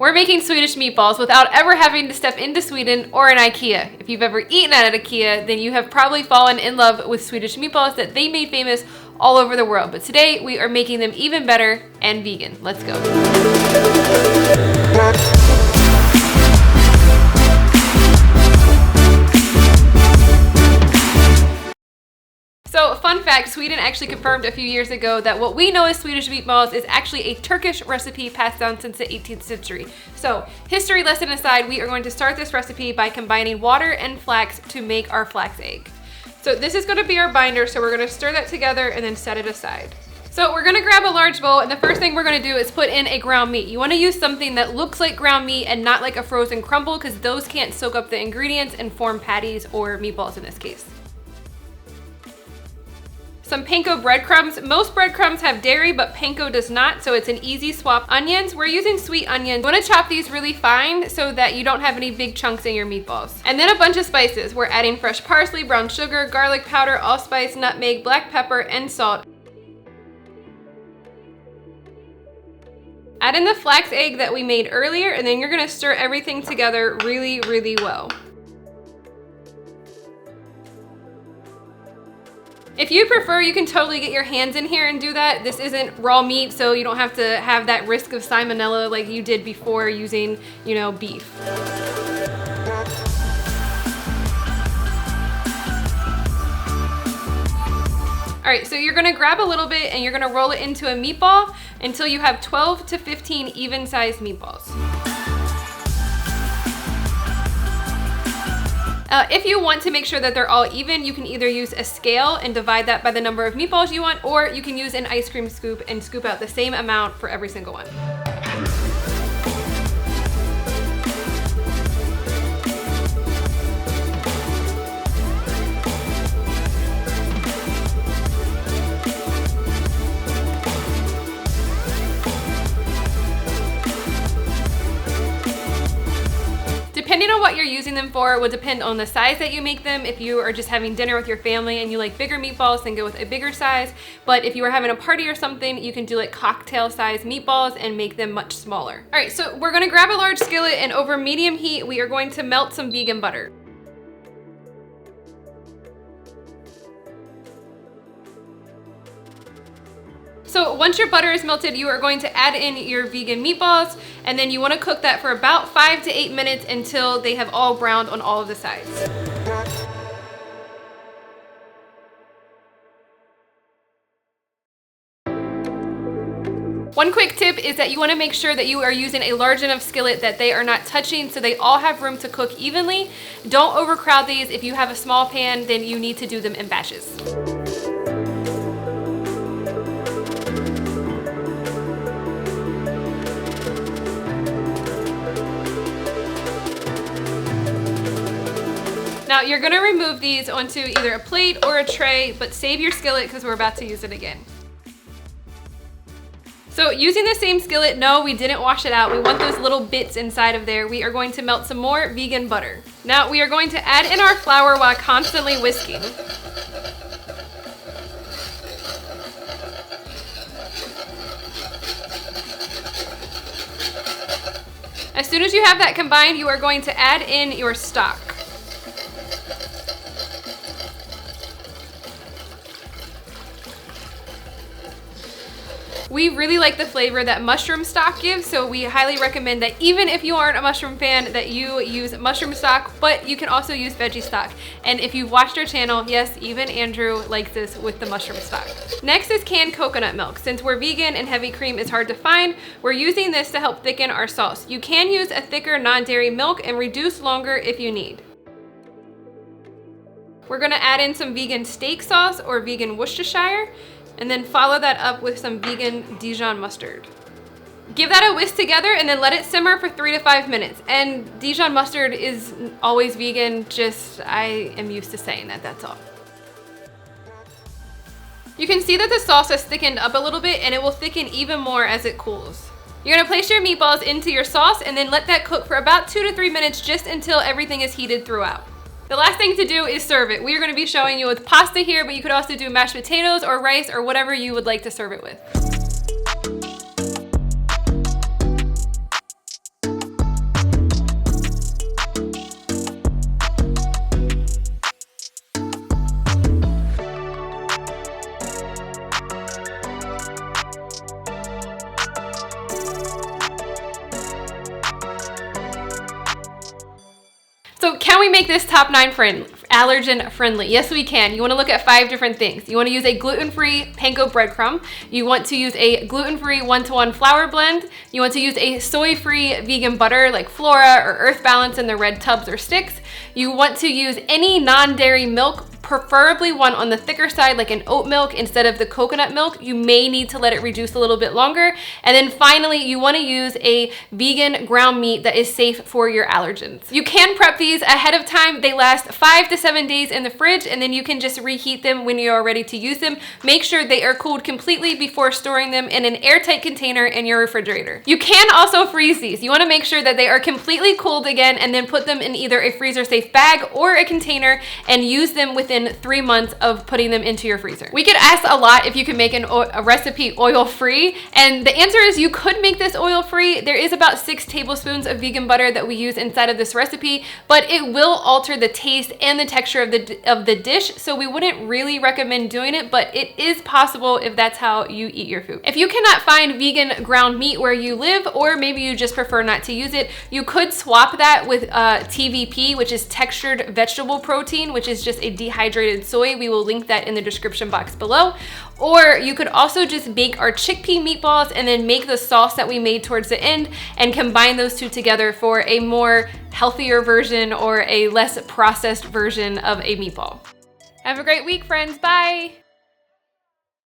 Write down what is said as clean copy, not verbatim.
We're making Swedish meatballs without ever having to step into Sweden or an Ikea. If you've ever eaten at an Ikea, then you have probably fallen in love with Swedish meatballs that they made famous all over the world. But today we are making them even better and vegan. Let's go. So, fun fact, Sweden actually confirmed a few years ago that what we know as Swedish meatballs is actually a Turkish recipe passed down since the 18th century. So, history lesson aside, we are going to start this recipe by combining water and flax to make our flax egg. So this is gonna be our binder, so we're gonna stir that together and then set it aside. So we're gonna grab a large bowl, and the first thing we're gonna do is put in a ground meat. You wanna use something that looks like ground meat and not like a frozen crumble, because those can't soak up the ingredients and form patties or meatballs in this case. Some panko breadcrumbs. Most breadcrumbs have dairy, but panko does not, so it's an easy swap. Onions, we're using sweet onions. You wanna chop these really fine so that you don't have any big chunks in your meatballs. And then a bunch of spices. We're adding fresh parsley, brown sugar, garlic powder, allspice, nutmeg, black pepper, and salt. Add in the flax egg that we made earlier, and then you're gonna stir everything together really, really well. If you prefer, you can totally get your hands in here and do that. This isn't raw meat, so you don't have to have that risk of salmonella like you did before using, beef. All right, so you're gonna grab a little bit and you're gonna roll it into a meatball until you have 12 to 15 even-sized meatballs. If you want to make sure that they're all even, you can either use a scale and divide that by the number of meatballs you want, or you can use an ice cream scoop and scoop out the same amount for every single one. Depending on what you're using them for will depend on the size that you make them. If you are just having dinner with your family and you like bigger meatballs, then go with a bigger size. But if you are having a party or something, you can do like cocktail size meatballs and make them much smaller. All right, so we're gonna grab a large skillet, and over medium heat, we are going to melt some vegan butter. So once your butter is melted, you are going to add in your vegan meatballs, and then you want to cook that for about 5 to 8 minutes until they have all browned on all of the sides. One quick tip is that you want to make sure that you are using a large enough skillet that they are not touching, so they all have room to cook evenly. Don't overcrowd these. If you have a small pan, then you need to do them in batches. Now you're gonna remove these onto either a plate or a tray, but save your skillet because we're about to use it again. So using the same skillet, no, we didn't wash it out. We want those little bits inside of there. We are going to melt some more vegan butter. Now we are going to add in our flour while constantly whisking. As soon as you have that combined, you are going to add in your stock. We really like the flavor that mushroom stock gives, so we highly recommend that even if you aren't a mushroom fan, that you use mushroom stock, but you can also use veggie stock. And if you've watched our channel, yes, even Andrew likes this with the mushroom stock. Next is canned coconut milk. Since we're vegan and heavy cream is hard to find, we're using this to help thicken our sauce. You can use a thicker non-dairy milk and reduce longer if you need. We're gonna add in some vegan steak sauce or vegan Worcestershire, and then follow that up with some vegan Dijon mustard. Give that a whisk together and then let it simmer for 3 to 5 minutes. And Dijon mustard is always vegan, just I am used to saying that, that's all. You can see that the sauce has thickened up a little bit, and it will thicken even more as it cools. You're gonna place your meatballs into your sauce and then let that cook for about 2 to 3 minutes just until everything is heated throughout. The last thing to do is serve it. We are going to be showing you with pasta here, but you could also do mashed potatoes or rice or whatever you would like to serve it with. can we make this top 9 allergen friendly? Yes, we can. You want to look at 5 different things. You want to use a gluten-free panko breadcrumb. You want to use a gluten-free 1-to-1 flour blend. You want to use a soy-free vegan butter like Flora or Earth Balance in the red tubs or sticks. You want to use any non-dairy milk, preferably one on the thicker side like an oat milk instead of the coconut milk. You may need to let it reduce a little bit longer. And then finally, you want to use a vegan ground meat that is safe for your allergens. You can prep these ahead of time. They last 5 to 7 days in the fridge, and then you can just reheat them when you are ready to use them. Make sure they are cooled completely before storing them in an airtight container in your refrigerator. You can also freeze these. You want to make sure that they are completely cooled again and then put them in either a freezer safe bag or a container and use them within 3 months of putting them into your freezer. We get asked a lot if you can make a recipe oil-free, and the answer is you could make this oil-free. There is about 6 tablespoons of vegan butter that we use inside of this recipe, but it will alter the taste and the texture of the dish, so we wouldn't really recommend doing it, but it is possible if that's how you eat your food. If you cannot find vegan ground meat where you live, or maybe you just prefer not to use it, you could swap that with TVP, which is textured vegetable protein, which is just a dehydrated soy. We will link that in the description box below. Or you could also just bake our chickpea meatballs and then make the sauce that we made towards the end and combine those two together for a more healthier version or a less processed version of a meatball. Have a great week, friends. Bye.